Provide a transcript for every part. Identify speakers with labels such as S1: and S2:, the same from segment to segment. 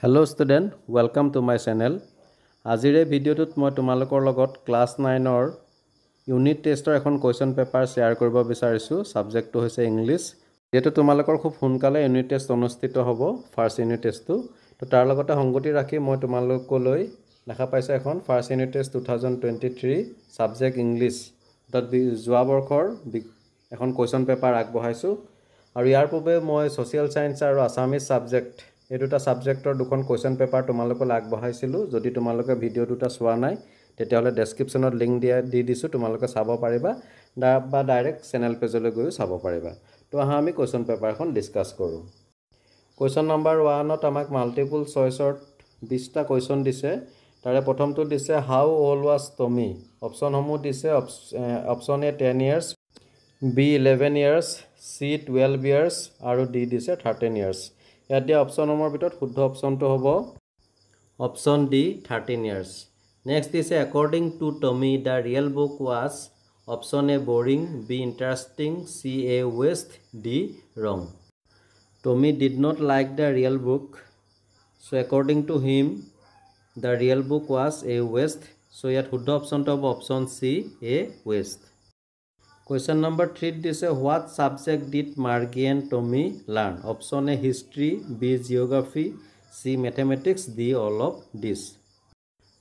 S1: Hello student, welcome to my channel. Azire video tut moi tumalokor logot class 9 or unit test or ekhon question paper share koribo bisarisu. Subject to hoise English. Jeto tumalokor khub hunkale unit test onusthito hobo first unit test tu. To tar logote hongoti rakhi moi tumalokoloi lekha paisa ekhon first unit test 2023 subject English. Dot joa borkhor ekhon question paper agbohaisu. Aru yar pobe moi social science aru Assamese subject এই দুটা সাবজেক্টৰ দুখন question paper তোমালোকক আগবঢ়াইছিলো যদি তোমালোকে video দুটা চোৱা নাই তেতিয়াহলে ডেসক্ৰিপচনত লিংক দি দিছো তোমালোকে চাব পাৰিবা বা ডাইৰেক্ট চেনেল পেজলৈ গৈ চাব পাৰিবা তো আহা আমি কোৱেশ্চন পেপাৰখন ডিসকাস কৰো কোৱেশ্চন নম্বৰ 1 ত আমাক মাল্টিপল চয়েসৰ 20টা কোৱেশ্চন দিছে তাৰে প্ৰথমটো দিছে হাউ ওল্ড ওয়াজ টমি অপচন সমূহ দিছে অপচন এ 10 ইয়াৰ্স বি 11 ইয়াৰ্স সি 12 ইয়াৰ্স আৰু ডি দিছে 13 ইয়াৰ্স ইয়াত দিয়া অপচন নম্বৰ ভিতৰত শুদ্ধ অপচনটো হ'ব অপচন ডি 13 ইয়াৰ্স নেক্সট দিছে according to Tommy the real book was option A boring B interesting C A waste D wrong Tommy did not like the real book so according to him the real book was a waste so ইয়াত শুদ্ধ অপচনটো হ'ব option C A waste Question number 3 this what subject did Margie and Tommy learn? Option A history, B geography, C mathematics, D all of this.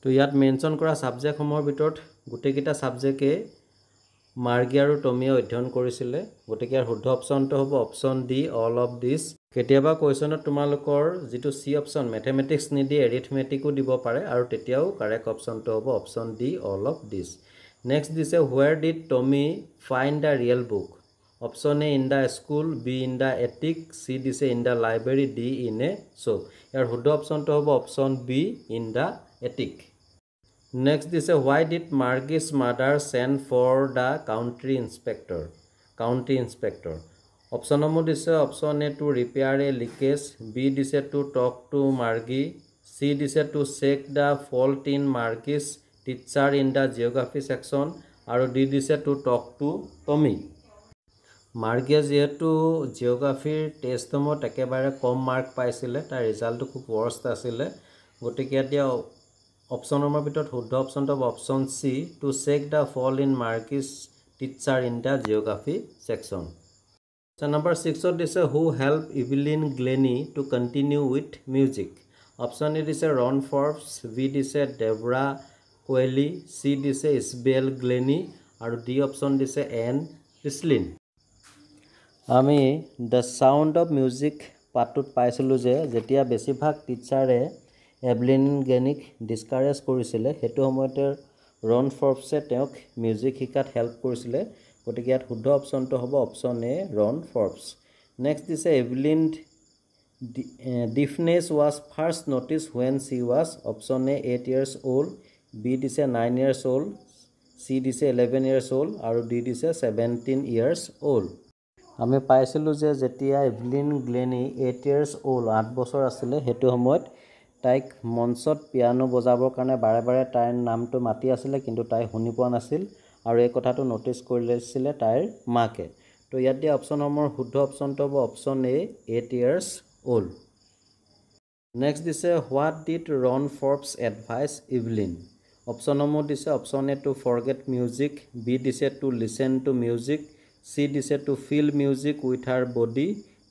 S1: To yat mention kora subject homor bitor gotekita subject e Margie aru Tommy অধ্যয়ন কৰিছিলে গটেকিয়াৰ শুদ্ধ অপচনটো হ'ব option D all of this কেতিয়াবা কোৱেশ্চনত তোমালোকৰ যেটো C option mathematics নিদি arithmetic দিব পাৰে আৰু তেতিয়াও কাৰেক্ট অপচনটো হ'ব option D all of this Next this where did Tommy find the real book? Option A in the school, B in the attic, C this in the library, D in a shop. Your hood option to have option B in the attic. Next this why did Margie's mother send for the county inspector? County inspector. Option number this option A to repair a leakage, B this to talk to Margie, C this to check the fault in Margie's teacher in the geography section আৰু দি দিছে to talk to Tommy মাৰ্গিয়া যেহেতু জিওগ্ৰাফিৰ টেষ্টমত একেবাৰে কম mark পাইছিলে তাৰ ৰিজাল্টটো খুব worst আছিলে গতিকে এতিয়া অপচন নম্বৰ ভিতৰত শুদ্ধ অপচনটো option C to check the fall in Margie's teacher in the geography section so number 6 ত দিছে who helped Evelyn Glennie to continue with music option A দিছে Ron Forbes B দিছে Deborah Coeli C দিছে Isabel Glennie আৰু D option দিছে Anne Rislin আমি the sound of music পাঠটোত পাইছিলো যে যেতিয়া বেছিভাগ টিচাৰে এভলিন গেনিক ডিসকাৰেজ কৰিছিলে হেতু সময়তে ৰন ফৰ্বছে তেওঁক মিউজিক শিকাত হেল্প কৰিছিলে গতিকে ইয়াত শুদ্ধ অপচনটো হ'ব অপচন এ ৰন ফৰ্বছ নেক্সট দিছে Evelyn deafness was first noticed when she was option A 8 years old B দিছে 9 years old C দিছে 11 years old আৰু D দিছে 17 years old আমি পাইছিলো যে যেতিয়া এভলিন গ্লেনি 8 years old 8 বছৰ আছিল হেতু সময়ত তাইক মঞ্চত পিয়ানো বজাবৰ কাৰণে বাৰে বাৰে তাইৰ নামটো মাতি আছিল কিন্তু তাই শুনি পোৱা নাছিল আৰু এই কথাটো নোটিস কৰিছিল তাইৰ মাকে তো ইয়াত দিয়া অপচন নম্বৰ শুদ্ধ অপচনটো হ'ব option A 8 years old next দিছে what did Ron Forbes advise Evelyn Option number দিছে option A to forget music B দিছে to listen to music C দিছে to feel music with her body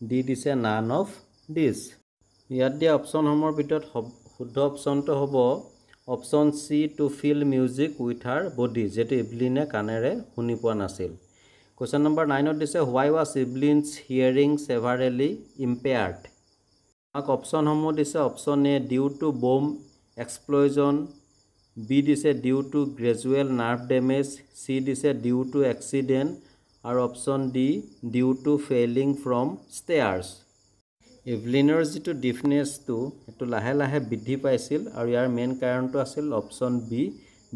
S1: D দিছে none of this ইয়াত দিয়া option সমূহৰ ভিতৰত শুদ্ধ অপচনটো হ'ব option C to feel music with her body যেটো ইভলিনে কানেৰে শুনি পোৱা নাছিল Question number 9 ত দিছে why was Evelyn's hearing severely impaired আক অপচন সমূহ দিছে option A due to bomb explosion B দিছে due to gradual nerve damage C দিছে due to accident আৰু option D due to falling from stairs এভলিনৰ যেটো ডিফনেছটো এটো লাহে লাহে বৃদ্ধি পাইছিল আৰু ইয়াৰ মেইন কাৰণটো আছিল option B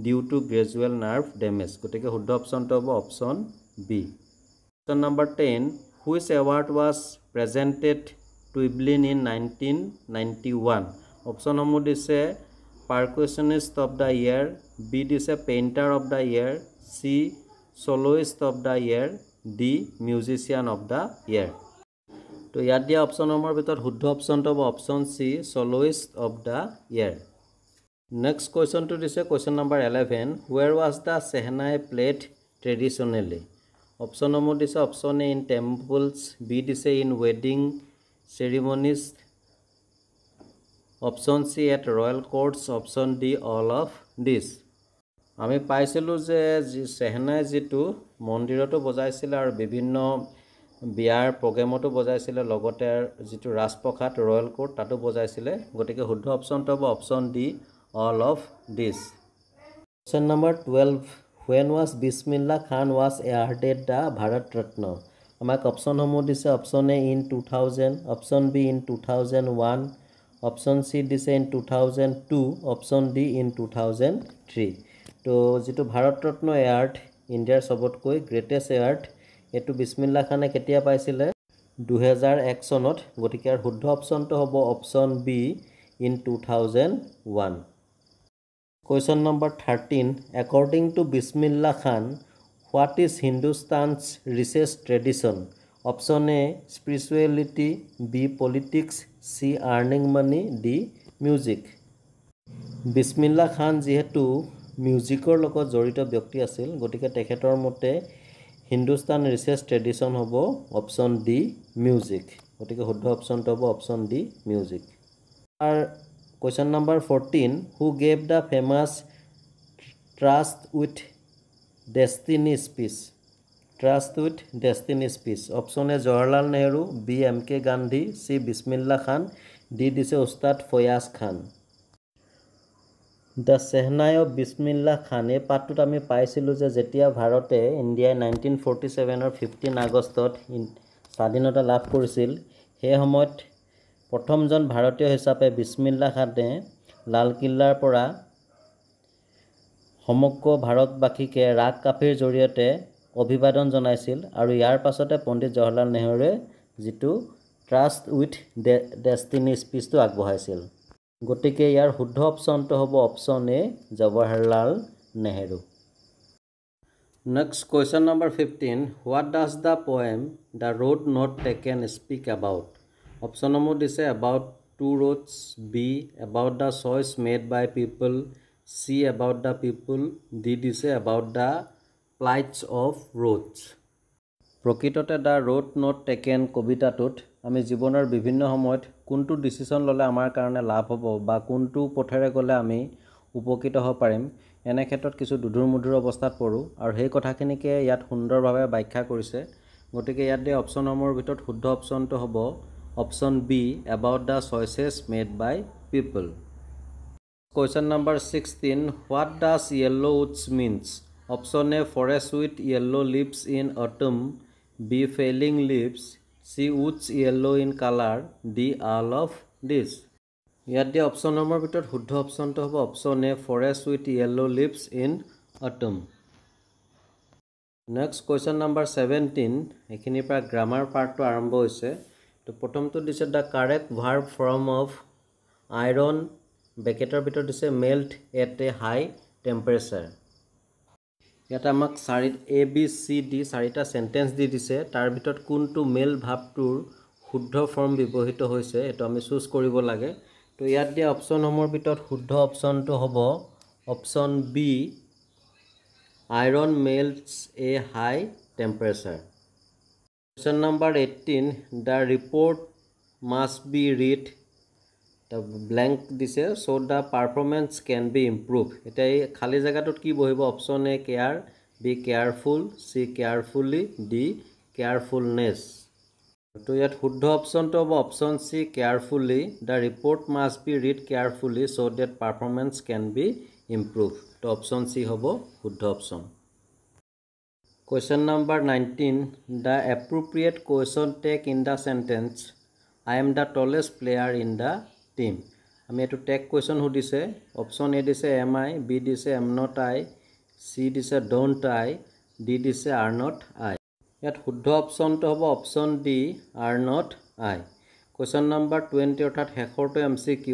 S1: due to gradual nerve damage গতিকে শুদ্ধ অপচনটো হ'ব option B Question number 10 which award was presented to Evelyn in 1991 option সমূহ দিছে Percussionist of the year B দিছে painter of the year C soloist of the year D musician of the year তো তো ইয়াত দিয়া অপশ্যনসমূহৰ ভিতৰত শুদ্ধ অপশ্যনটো হ'ব option C soloist of the year next কুৱেশ্যনটো দিছে question number 11 where was the shehnai played traditionally অপশ্যনসমূহ দিছে option A in temples B দিছে ইন ৱেডিং ceremonies option C at royal courts option D all of this আমি পাইছিলোঁ যে চেহনাই যিটো মন্দিৰতো বজাইছিলে আৰু বিভিন্ন বিয়াৰ প্ৰগ্ৰেমতো বজাইছিলে লগতে যিটো ৰাজপ্ৰসাদ ৰয়েল কোৰ্ট তাতো বজাইছিলে গতিকে শুদ্ধ অপশ্যনটো হ'ব option D all of this question number 12 when was Bismillah Khan was awarded the Bharat Ratna আমাক অপশ্যনসমূহ দিছে option A in 2000 option be in 2001 option C দিছে ইন 2002 অপশ্যন ডি ইন 2003 তো যিটো ভাৰত ৰত্ন এৱাৰ্ড ইণ্ডিয়াৰ সবতকৈ গ্ৰেটেষ্ট এৱাৰ্ড এটো বিসমিল্লাহ খানে কেতিয়া পাইছিলে 2001 চনত গতিকে শুদ্ধ অপশ্যনটো হ'ব option be in 2001 Question number 13 According to Bismillah Khan what is Hindustan's richest tradition option A spirituality B politics C earning money D music Bismillah Khan যেহেতু মিউজিকৰ লগত জড়িত ব্যক্তি আছিল গতিকে তেখেতৰ মতে হিন্দুস্তান ৰিচেছ ট্ৰেডিশ্যন হ'ব অপশ্যন ডি মিউজিক গতিকে শুদ্ধ অপশ্যনটো হ'ব অপশ্যন ডি মিউজিক আৰু Question number 14 Who gave the famous Trust with Destiny speech? Trust with Destiny speech. Option A Jawaharlal Nehru, B M.K. Gandhi, C Bismillah Khan, D dise Ustad Fayaz Khan. The Sehnai of Bismillah Khan এই পাঠটোত আমি পাইছিলোঁ যে যেতিয়া ভাৰতে ইণ্ডিয়াই 1947 or 15 আগষ্টত স্বাধীনতা লাভ কৰিছিল সেই সময়ত প্ৰথমজন ভাৰতীয় হিচাপে বিসমিল্লাহ খানে লালকিল্লাৰ পৰা সমগ্ৰ ভাৰতবাসীকে ৰাগ কাফিৰ জৰিয়তে অভিবাদন জনাইছিল আৰু ইয়াৰ পাছতে পণ্ডিত জৱাহৰলাল নেহৰুৱে যিটো ট্ৰাষ্ট উইথ ডেষ্টিনি স্পিচটো আগবঢ়াইছিল গতিকে ইয়াৰ শুদ্ধ অপশ্যনটো হ'ব option A Jawaharlal Nehru next question number 15 what does the poem the road not taken speak about অপশ্যনসমূহ দিছে about two roads B about the choice made by people C about the people D দিছে about the plights of roads প্ৰকৃততে the road not taken কবিতাটোত আমি জীৱনৰ বিভিন্ন সময়ত কোনটো ডিসিশন ললে আমাৰ কাৰণে লাভ হ'ব বা কোনটো পথেৰে গলে আমি উপকৃত হ'ব পাৰিম এনে ক্ষেত্ৰত কিছু দুধুৰ-মুধুৰ অৱস্থাত পৰো আৰু সেই কথাখিনিকে ইয়াত সুন্দৰভাৱে ব্যাখ্যা কৰিছে গতিকে ইয়াত দিয়া অপশ্যনসমূহৰ ভিতৰত শুদ্ধ অপশ্যনটো হ'ব Option B about the choices made by people. Question number 16 What does yellow woods means? Option A forest with yellow leaves in autumn B failing leaves C woods yellow in color D all of this ইয়াত দিয়া অপশ্যনসমূহৰ ভিতৰত শুদ্ধ অপশ্যনটো হ'ব option A forest with yellow leaves in autumn Next question number 17 এখিনিৰ পৰা grammar পাৰ্টটো আৰম্ভ হৈছে তো প্ৰথমটো দিছে the correct verb form of iron ব্ৰেকেটৰ ভিতৰত দিছে melt at a high temperature ইয়াত আমাক এ বি চি ডি চাৰিটা সেন্টেন্স দি দিছে তাৰ ভিতৰত কোনটো মেল ভাৰ্বটোৰ শুদ্ধ ফৰ্ম ব্যৱহৃত হৈছে এটো আমি চুজ কৰিব লাগে তো ইয়াত দিয়া অপশ্যনসমূহৰ ভিতৰত শুদ্ধ অপশ্যনটো হ'ব option B iron মেল্টছ A high temperature Question number 18 the report must be read the blank দিছে so the performance can be improved এটা এই খালি জায়গাটোত কি বহিব option A care B careful C carefully D carefulness তো ইয়াত শুদ্ধ অপশ্যনটো হ'ব option C carefully the report must be read carefully so that performance can be improved তো অপশ্যন সি হ'ব শুদ্ধ option Question number 19 The appropriate question take in the sentence I am the tallest player in the team আমি এটো tech question সুধিছে option A দিছে am I B দিছে am not I C দিছে don't I D দিছে are not I ইয়াত শুদ্ধ অপশ্যনটো হ'ব option D are not I Question number 20 অৰ্থাৎ শেষৰটো MCQ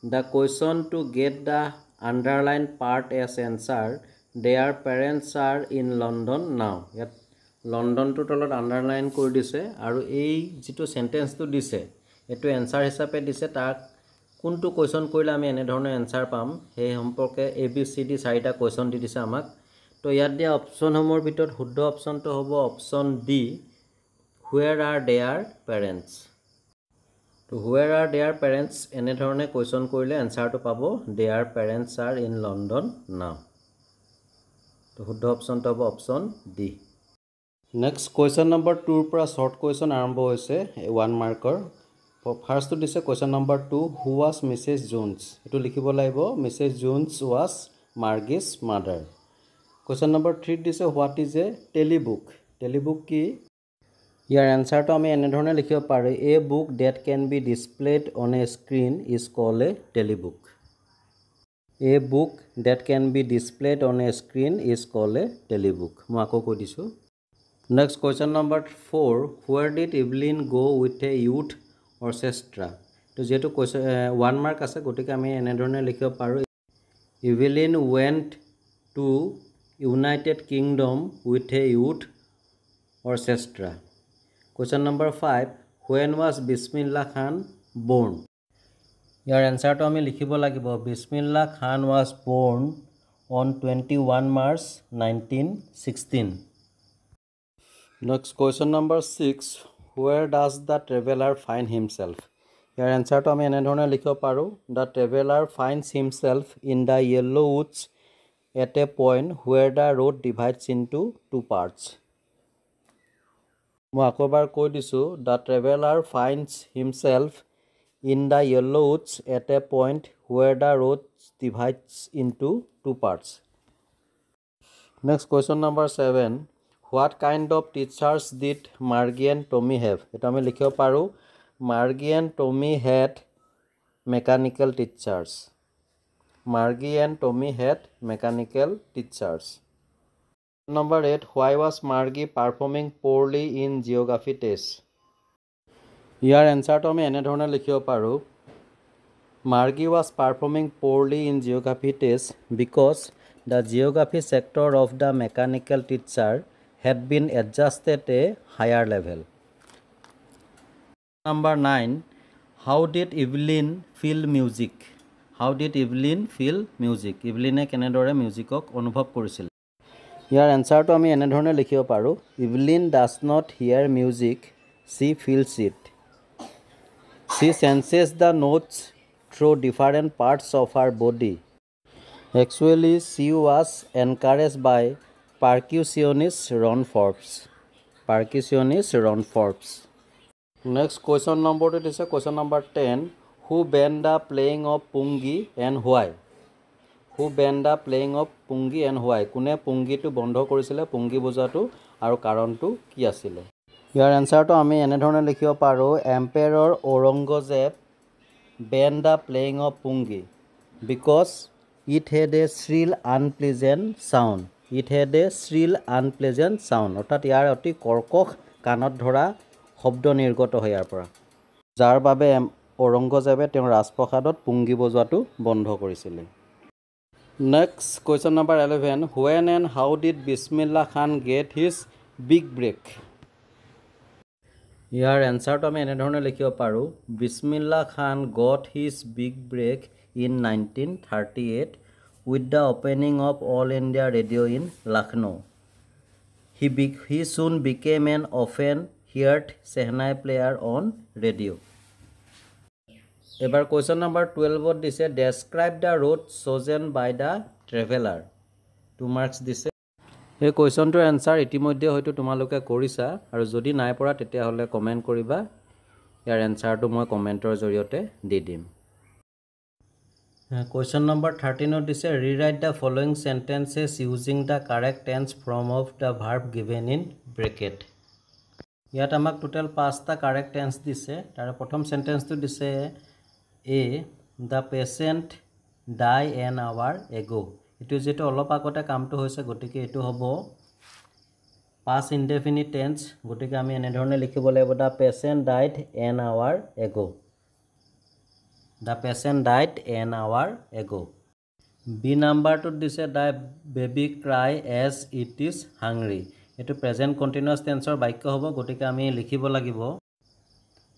S1: The question to get the underlined part as answer Their parents are in London now. Yet লণ্ডনটো তলত underline কৰি দিছে আৰু এই যিটো সেন্টেন্সটো দিছে এটো এনসাৰ হিচাপে দিছে তাক কোনটো কোৱেশ্চন কৰিলে আমি এনে ধৰণৰ এনসাৰ পাম সেই সম্পৰ্কে ABCD 4টা কোৱেশ্চন দি দিছে আমাক তো ইয়াত দিয়া অপচনসমূহৰ ভিতৰত শুদ্ধ অপচনটো হ'ব option D where are their parents তো where are their parents এনে ধৰণে কোৱেশ্চন কৰিলে এনসাৰটো পাব their parents are in London now তো শুদ্ধ অপচনটো হ'ব option D next question number 2 ৰ পৰা শৰ্ট কোৱেশ্চন আৰম্ভ হৈছে 1 মাৰ্কৰ ফাৰ্স্ট to দিছে question number 2 who was Mrs. Jones এটো লিখিব লাগিব Mrs. Jones was Margie's mother question number 3 দিছে what is a telebook কি ইয়াৰ আনসাৰটো আমি এনে ধৰণে লিখিব পাৰো a book that can be displayed on a screen is called a telebook a book that can be displayed on a screen is called a telebook মই আকৌ কৈ দিছো next question number 4 where did Evelyn go with a youth orchestra তো যেটো 1 mark আছে গটিকে আমি এনে ধৰণে লিখিব পাৰো Evelyn went to United Kingdom with a youth orchestra question number 5 when was Bismillah Khan born ইয়াৰ আনসাৰটো আমি লিখিব লাগিব Bismillah Khan was born on 21 March 1916 next question number 6 where does the traveler find himself ইয়াৰ আনসাৰটো আমি এনে ধৰণে লিখিব পাৰো the traveler finds himself in the yellow woods at a point where the road divides into two parts মই আকবাৰ কৈ দিছো the traveler finds himself in the yellow woods at a point where the road divides into two parts next question number 7 what kind of teachers did Margie and Tommy have এটা আমি লিখিব পাৰো Margie and Tommy had mechanical teachers Margie and Tommy had mechanical teachers number 8 why was Margie performing poorly in geography test ইয়াৰ আনসাৰটো আমি এনে ধৰণে লিখিব পাৰো Margie was performing poorly in geography test because the geography sector of the mechanical teacher had been adjusted at a higher level number 9 how did Evelyn feel music Evelyn কেনেদৰে মিউজিকক অনুভৱ কৰিছিল ইয়াৰ আনসাৰটো আমি এনে ধৰণে লিখিব পাৰো Evelyn does not hear music she feels it she senses the notes through different parts of her body actually she was encouraged by percussionist Ron Forbes next question number 2 is question number 10 who banned the playing of pungi and why কোনে পুংগিটো বন্ধ কৰিছিলে পুংগি বজাটো আৰু কাৰণটো কি আছিল ইয়াৰ আনসাৰটো আমি এনে ধৰণে লিখিব পাৰো empire Aurangzeb banned the playing of pungi because it had a shrill unpleasant sound অৰ্থাৎ ইয়াৰ অতি কৰ্কশ কাণত ধৰা শব্দ নিৰ্গত হয় ইয়াৰ পৰা যাৰ বাবে ঔৰংগজেবে তেওঁৰ ৰাজপ্ৰসাদত পুংগি বজোৱাটো বন্ধ কৰিছিল next question number 11 when and how did Bismillah Khan get his big break ইয়াৰ আনসাৰটো আমি এনে ধৰণে লিখিব পাৰো Bismillah Khan got his big break in 1938 with the opening of All India Radio in Lucknow he soon became an often heard Shehnai player on radio এবাৰ question number 12 ত দিছে describe the route chosen by the traveler 2 marks দিছে এই কোৱেশ্চনটোৰ answer ইতিমধ্যে হয়তো তোমালোকে কৰিছা আৰু যদি নাই পৰা তেতিয়া হলে কমেন্ট কৰিবা ইয়াৰ আনসাৰটো মই কমেন্টৰ জৰিয়তে দি দিম question number 13 ত দিছে rewrite the following sentences using the correct tense form of the verb given in bracket ইয়াত আমাক টোটাল 5টা কারেক্ট টেন্স দিছে তাৰ প্ৰথম সেন্টেন্সটো দিছে A the patient die an hour ago এটো যেটো অলপ আগতে কামটো হৈছে গটিকে এটো হ'ব past indefinite tense গটিকে আমি এনে ধৰণে লিখিব লাগিব the patient died an hour ago B number to দিছে the baby cry as it is hungry এটো প্ৰেজেন্ট কন্টিনিউয়াস টেন্সৰ বাক্য হ'ব গতিকে আমি লিখিব লাগিব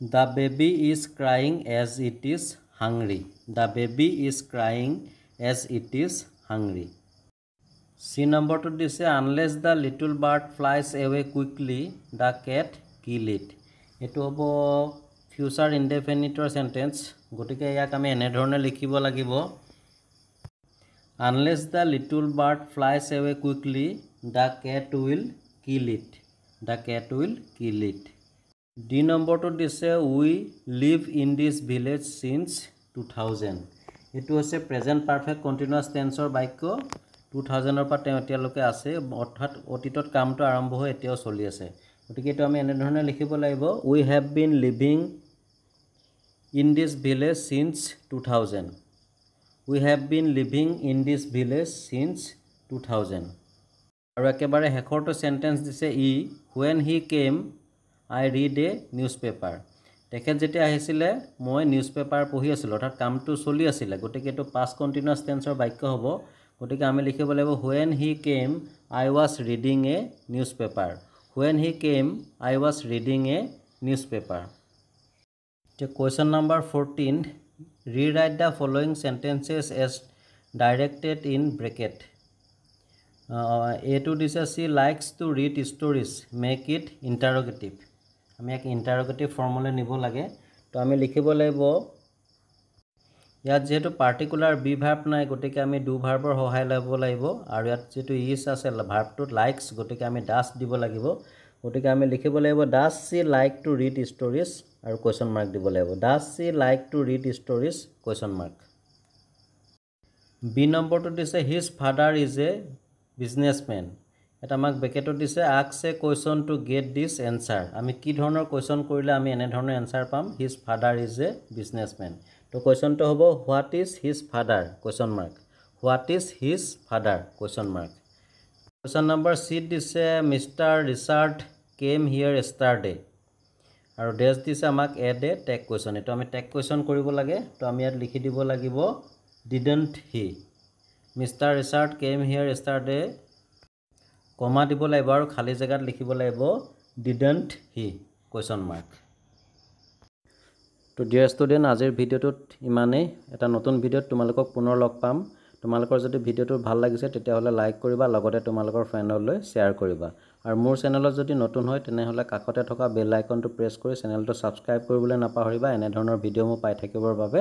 S1: The baby is crying as it is hungry. The baby is crying as it is hungry. C number to this unless the little bird flies away quickly, the cat kill it. Eto hobo future indefinite sentence. Gotike yak ami ene dhorone likhibo lagibo. Unless the little bird flies away quickly, the cat will kill it. The cat will kill it. D number to this we live in this village since 2000. Eto ase present perfect continuous tense or বাক্য 2000 পা এতিয়ালৈকে আছে অৰ্থাৎ অতীতত কামটো আৰম্ভ হৈ এতিয়াও চলি আছে গতিকে এটো আমি এনে ধৰণে লিখিব লাগিব we have been living in this village since 2000. We have been living in this village since 2000. আৰু একেবাৰে হেকৰটো সেন্টেন্স দিছে ই when he came I read a newspaper. তেখেত যেতিয়া আহিছিলে মই নিউজপেপাৰ পঢ়ি আছিলোঁ অৰ্থাৎ কামটো চলি আছিলে গতিকে এটো পাষ্ট কন্টিনিউয়াস টেন্সৰ বাক্য হ'ব গতিকে আমি লিখিব লাগিব when he came I was reading a newspaper. When he came I was reading a newspaper. Question number 14. Rewrite the following sentences as directed in bracket. A to this she likes to read stories. Make it interrogative. আমি এক ইন্টাৰোগেটিভ formula নিব লাগে তো আমি লিখিব লাগিব ইয়াত যেহেতু পাৰ্টিকুলাৰ বি ভাৰ্ব নাই গতিকে আমি ডু ভাৰ্বৰ সহায় ল'ব লাগিব আৰু ইয়াত যেটো ইজ আছে ভাৰ্বটোত লাইকস গতিকে আমি ডাস দিব লাগিব গতিকে আমি লিখিব লাগিব does she like to read stories আৰু কোৱেশ্চন মাৰ্ক দিব লাগিব does she like to read stories question mark B নম্বৰটো দিছে his father is a businessman এটা আমাক ব্ৰেকেটত দিছে ask a question to get this answer আমি কি ধৰণৰ কোৱেশ্চন কৰিলে আমি এনে ধৰণৰ এনসাৰ পাম his father is a businessman তো কোৱেশ্চনটো হ'ব what is his father question mark what is his father question mark question number C দিছে mister Richard came here yesterday আৰু ডেছ দিছে আমাক এড এ টেগ কোৱেশ্চন এটো আমি টেগ কোৱেশ্চন কৰিব লাগে তো আমি ইয়াত লিখি দিব লাগিব didn't he mister Richard came here yesterday comma দিব লাগিব আৰু খালি জায়গাত লিখিব লাগিব ডিডন্ট হি কোৱেশ্চন মাৰ্ক তো ডিয়াৰ ষ্টুডেন্ট আজিৰ ভিডিওটোত ইমানেই এটা নতুন ভিডিওত তোমালোকক পুনৰ লগ পাম তোমালোকৰ যদি ভিডিওটো ভাল লাগিছে তেতিয়াহলে লাইক কৰিবা লগতে তোমালোকৰ ফ্ৰেণ্ডলৈ শেয়াৰ কৰিবা আৰু মোৰ চেনেলত যদি নতুন হয় তেনেহলে কাষতে থকা বেল আইকনটো প্ৰেছ কৰি চেনেলটো সাবস্ক্ৰাইব কৰিবলৈ নাপাহৰিবা এনে ধৰণৰ ভিডিও মই পাই থাকিবৰ বাবে